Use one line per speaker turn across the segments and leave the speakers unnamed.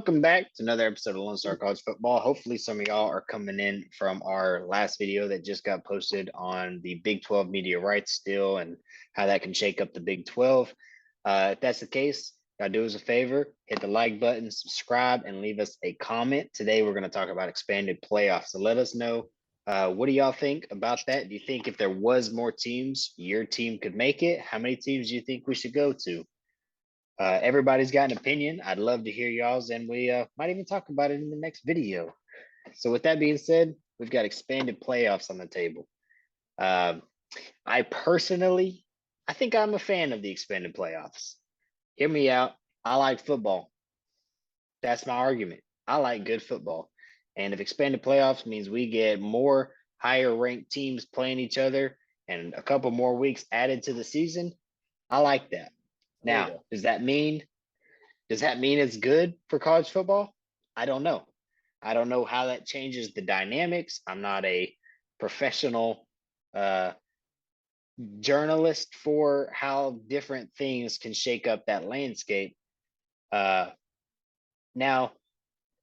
Welcome back to another episode of Lone Star College Football. Hopefully, some of y'all are coming in from our last video that just got posted on the Big 12 media rights deal and how that can shake up the Big 12. If that's the case, y'all do us a favor, hit the like button, subscribe, and leave us a comment. Today, we're going to talk about expanded playoffs. So let us know, what do y'all think about that? Do you think if there was more teams, your team could make it? How many teams do you think we should go to? Everybody's got an opinion. I'd love to hear y'all's, and we might even talk about it in the next video. So with that being said, we've got expanded playoffs on the table. I personally, I think I'm a fan of the expanded playoffs. Hear me out. I like football. That's my argument. I like good football. And if expanded playoffs means we get more higher ranked teams playing each other and a couple more weeks added to the season, I like that. Now, does that mean it's good for college football? I don't know. I don't know how that changes the dynamics. I'm not a professional journalist for how different things can shake up that landscape. Now,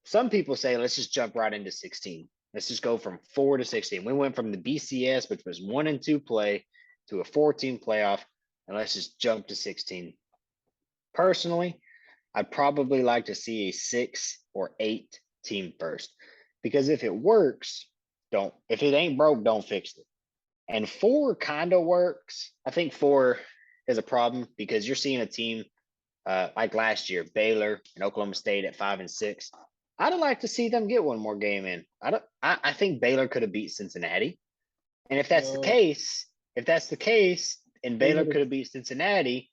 some people say, let's just jump right into 16. Let's just go from 4 to 16. We went from the BCS, which was 1 and 2 play, to a 14 playoff, and let's just jump to 16. Personally, I'd probably like to see a 6 or 8 team first, because if it works, if it ain't broke, don't fix it. And 4 kind of works. I think 4 is a problem because you're seeing a team like last year, Baylor and Oklahoma State at 5 and 6. I'd like to see them get one more game in. I think Baylor could have beat Cincinnati, and if that's the case, and Baylor could have beat Cincinnati.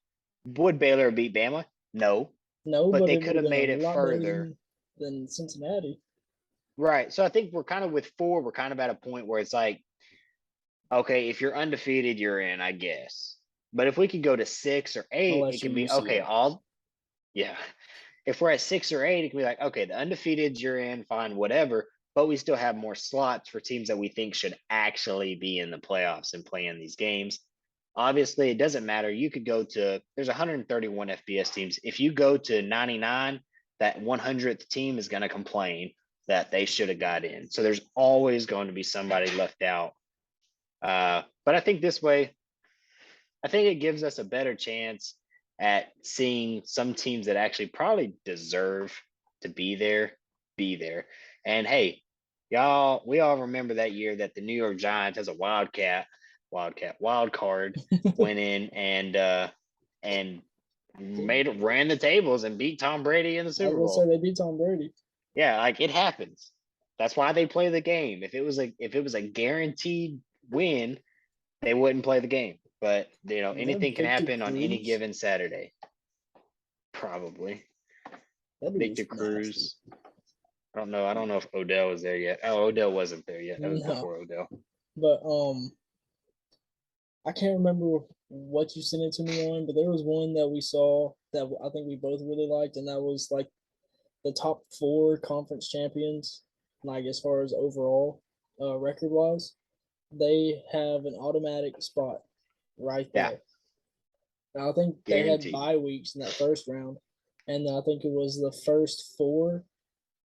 Would Baylor beat Bama? No, but they could have made it further
than Cincinnati.
Right. So I think we're kind of with 4. We're kind of at a point where it's like, okay, if you're undefeated, you're in, I guess. But if we could go to 6 or 8, it can be okay. If we're at 6 or 8, it can be like, okay, the undefeated, you're in, fine, whatever. But we still have more slots for teams that we think should actually be in the playoffs and play in these games. Obviously, it doesn't matter. You could go to, there's 131 FBS teams. If you go to 99, that 100th team is going to complain that they should have got in. So there's always going to be somebody left out. But I think this way, I think it gives us a better chance at seeing some teams that actually probably deserve to be there. And hey, we all remember that year that the New York Giants as a wild card went in and ran the tables and beat Tom Brady in the Super Bowl.
So they beat Tom Brady.
Yeah, like it happens. That's why they play the game. If it was a guaranteed win, they wouldn't play the game. But anything can happen on any given Saturday. Probably. Victor Cruz. I don't know if Odell was there yet. Oh, Odell wasn't there yet. That was before Odell.
But I can't remember what you sent it to me on, but there was one that we saw that I think we both really liked, and that was like the top 4 conference champions, like as far as overall record wise, they have an automatic spot right there. Yeah. I think Guaranteed. They had bye weeks in that first round, and I think it was the first 4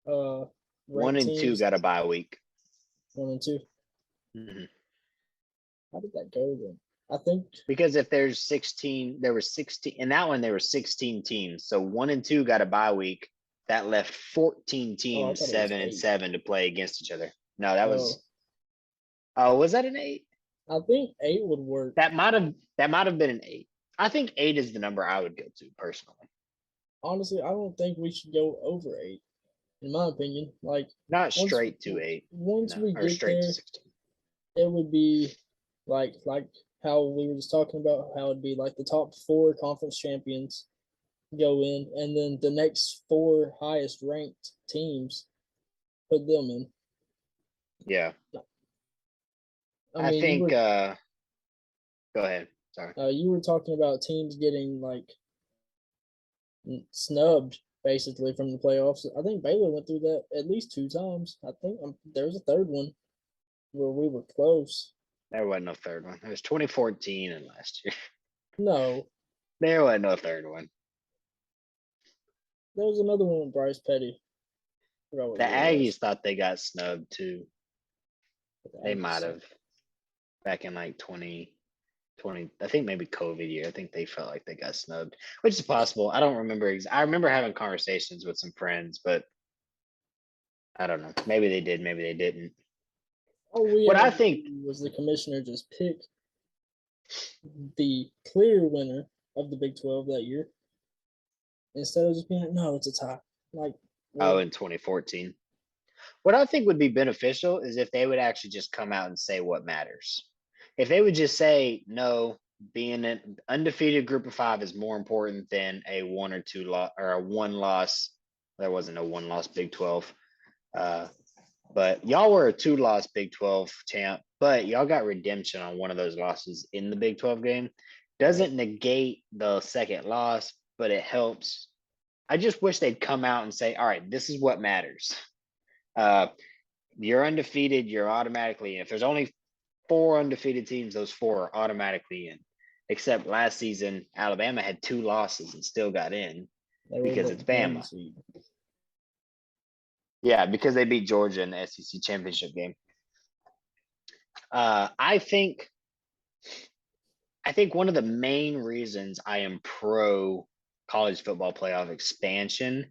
1 and 2 got a bye week.
1 and 2.
Mm-hmm.
How did that go then? I think
because if there's 16, there were 16 in that one. There were 16 teams, so 1 and 2 got a bye week. That left 14 teams, 7 and 7 to play against each other. No, that was. Oh, was that an 8?
I think 8 would work.
That might have been an 8. I think 8 is the number I would go to personally.
Honestly, I don't think we should go over 8, in my opinion. Like
not straight to 8.
Once we get there, it would be like how we were just talking about, how it'd be like the top 4 conference champions go in, and then the next 4 highest ranked teams put them in.
Yeah. I think go ahead. Sorry.
You were talking about teams getting like snubbed basically from the playoffs. I think Baylor went through that at least 2 times. I think there was a third one where we were close.
There wasn't no third one. It was 2014 and last year.
No.
There wasn't no third one.
There was another one with Bryce Petty. forgot what
The
year it
Aggies
was.
thought they got snubbed too.
But the
They
Aggies
might
suck.
have back in like 2020. I think maybe COVID year. I think they felt like they got snubbed, which is possible. I don't remember. I remember having conversations with some friends, but I don't know. Maybe they did. Maybe they didn't.
All we
What
had
I
to
think,
do was the commissioner just pick the clear winner of the Big 12 that year instead of just being like, no, it's a tie. Like,
oh,
well,
in 2014, what I think would be beneficial is if they would actually just come out and say what matters. If they would just say, no, being an undefeated group of five is more important than a one or two loss or a one loss. There wasn't a one loss Big 12. But y'all were a two loss Big 12 champ, but y'all got redemption on one of those losses in the Big 12 game. Doesn't negate the second loss, but it helps. I just wish they'd come out and say, all right, this is what matters. You're undefeated, you're automatically in. If there's only 4 undefeated teams, those 4 are automatically in. Except last season, Alabama had 2 losses and still got in because it's Bama. Yeah, because they beat Georgia in the SEC championship game. I think one of the main reasons I am pro college football playoff expansion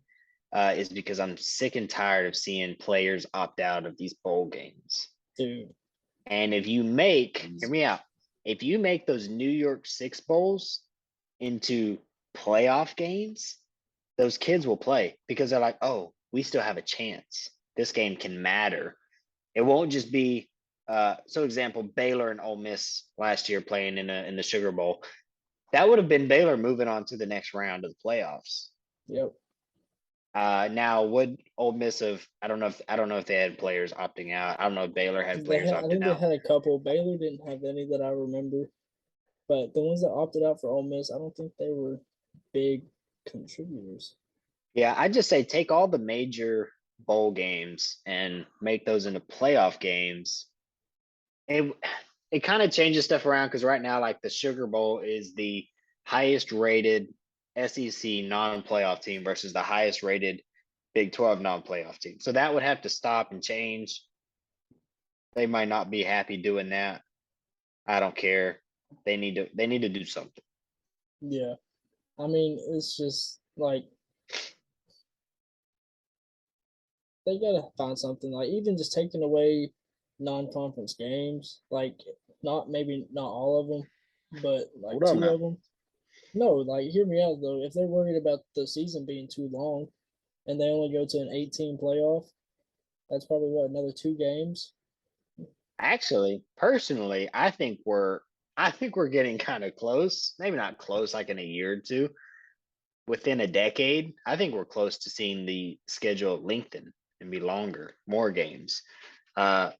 is because I'm sick and tired of seeing players opt out of these bowl games.
Dude.
And if you make, hear me out, if you make those New Year's Six bowls into playoff games, those kids will play because they're like, oh, we still have a chance. This game can matter. It won't just be, so example, Baylor and Ole Miss last year playing in the Sugar Bowl. That would have been Baylor moving on to the next round of the playoffs.
Yep.
Now would Ole Miss have? I don't know if they had players opting out. I don't know if Baylor had players
I
opting
think they
out.
had a couple. Baylor didn't have any that I remember, but the ones that opted out for Ole Miss, I don't think they were big contributors.
Yeah, I just say take all the major bowl games and make those into playoff games. It kind of changes stuff around because right now, like the Sugar Bowl is the highest rated SEC non-playoff team versus the highest rated Big 12 non-playoff team. So that would have to stop and change. They might not be happy doing that. I don't care. They need to do something.
Yeah. I mean, it's just like they gotta find something. Like even just taking away non-conference games, like not all of them, but like
Hold on
2
now.
of them. No, like hear me out though. If they're worried about the season being too long, and they only go to an 18 playoff, that's probably what another 2 games.
Actually, personally, I think we're getting kind of close. Maybe not close like in a year or two. Within a decade, I think we're close to seeing the schedule lengthen and be longer, more games.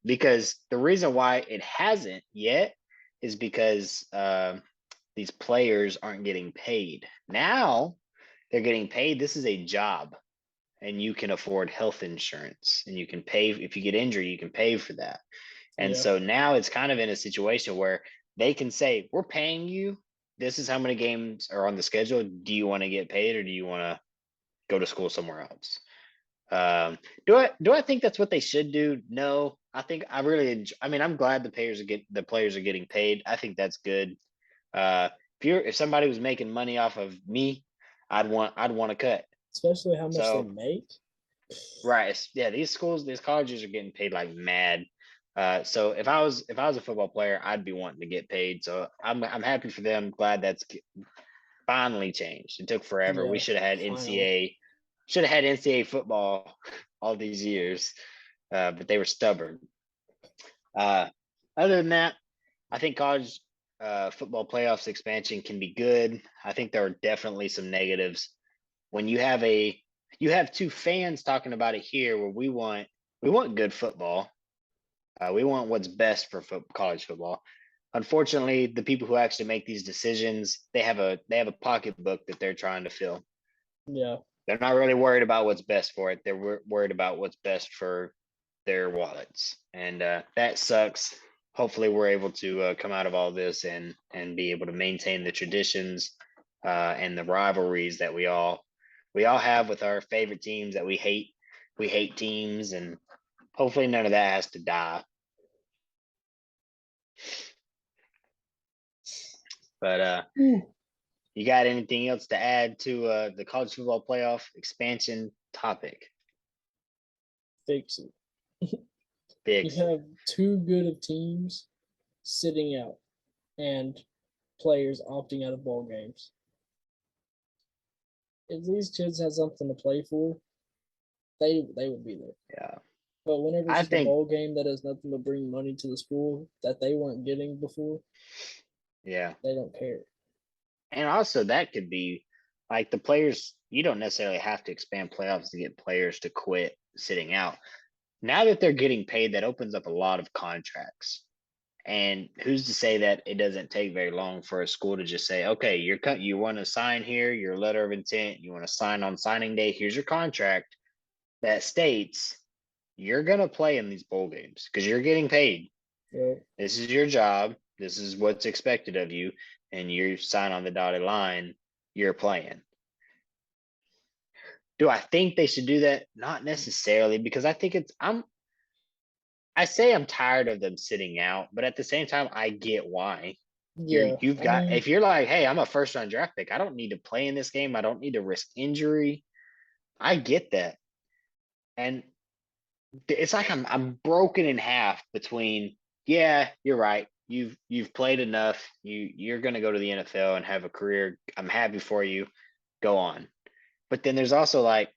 Because the reason why it hasn't yet is because these players aren't getting paid. Now they're getting paid. This is a job, and you can afford health insurance, and you can pay if you get injured, you can pay for that. And
Yeah.
so now it's kind of in a situation where they can say, we're paying you. This is how many games are on the schedule. Do you want to get paid or do you want to go to school somewhere else? Do I think that's what they should do? No, I think I really enjoy, I mean, I'm glad the players are getting paid. I think that's good. If somebody was making money off of me, I'd want a cut.
Especially how much they
So
make.
right, yeah, these colleges are getting paid like mad. So if I was a football player, I'd be wanting to get paid. So I'm happy for them. Glad that's finally changed. It took forever. We
Yeah,
should have had
finally.
NCAA football all these years, but they were stubborn. Other than that, I think college football playoffs expansion can be good. I think there are definitely some negatives when you have 2 fans talking about it here where we want good football. We want what's best for college football. Unfortunately, the people who actually make these decisions, they have a pocketbook that they're trying to fill.
Yeah.
They're not really worried about what's best for it. They're worried about what's best for their wallets, and that sucks. Hopefully, we're able to come out of all this and be able to maintain the traditions and the rivalries that we all have with our favorite teams that we hate. we hate teams, and hopefully none of that has to die. But you got anything else to add to the college football playoff expansion topic?
Fix it.
Fix
You
it.
have too good of teams sitting out and players opting out of ball games. If these kids had something to play for, they would be there.
Yeah.
But whenever
I
it's just a
think,
ball game that has nothing to bring money to the school that they weren't getting before,
yeah.
they don't care.
And also that could be like the players, you don't necessarily have to expand playoffs to get players to quit sitting out. Now that they're getting paid, that opens up a lot of contracts. And who's to say that it doesn't take very long for a school to just say, okay, you want to sign here, your letter of intent, you want to sign on signing day, here's your contract that states you're going to play in these bowl games because you're getting paid.
Yeah.
This is your job. This is what's expected of you. And you sign on the dotted line, you're playing. Do I think they should do that? Not necessarily, because I think I say I'm tired of them sitting out, but at the same time, I get why.
Yeah.
If you're like, hey, I'm a first round draft pick, I don't need to play in this game. I don't need to risk injury. I get that. And it's like I'm broken in half between, yeah, you're right. You've played enough. You're gonna go to the NFL and have a career. I'm happy for you. Go on. But then there's also like,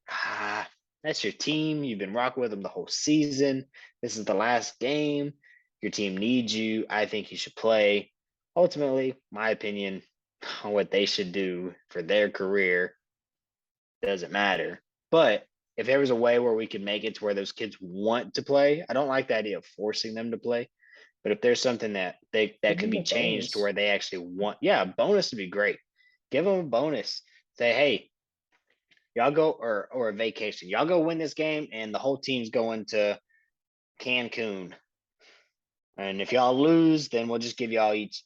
that's your team. You've been rocking with them the whole season. This is the last game. Your team needs you. I think you should play. Ultimately, my opinion on what they should do for their career doesn't matter. But if there was a way where we could make it to where those kids want to play, I don't like the idea of forcing them to play. But if there's something that
Give
could
them
be
a
changed to
bonus.
where they actually want, yeah, a bonus would be great. Give them a bonus. Say, hey, y'all go or a vacation. Y'all go win this game, and the whole team's going to Cancun. And if y'all lose, then we'll just give y'all each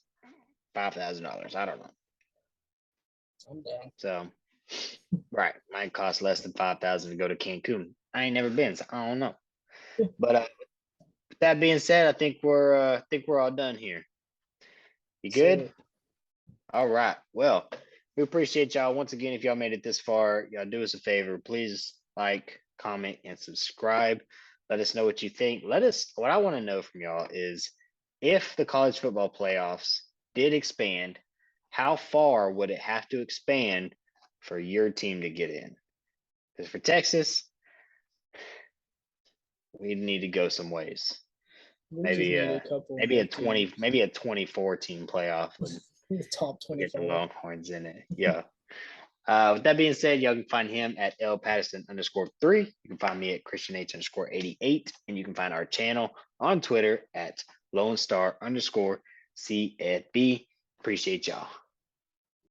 $5,000. I don't know.
I'm down.
So, right, might cost less than 5,000 to go to Cancun. I ain't never been, so I don't know. But with that being said, I think we're all done here. You good?
So,
All right. Well, we appreciate y'all once again. If y'all made it this far, y'all do us a favor. Please like, comment, and subscribe. Let us know what you think. What I want to know from y'all is if the college football playoffs did expand, how far would it have to expand for your team to get in? Because for Texas, we need to go some ways.
we just need a couple.
Maybe a
more teams.
maybe a 24 team playoff would
The top
get the
25.
Longhorns in it. Yeah. With that being said, y'all can find him at @LPatterson_3. You can find me at ChristianH_88. And you can find our channel on Twitter at LoneStar_CFB. Appreciate y'all.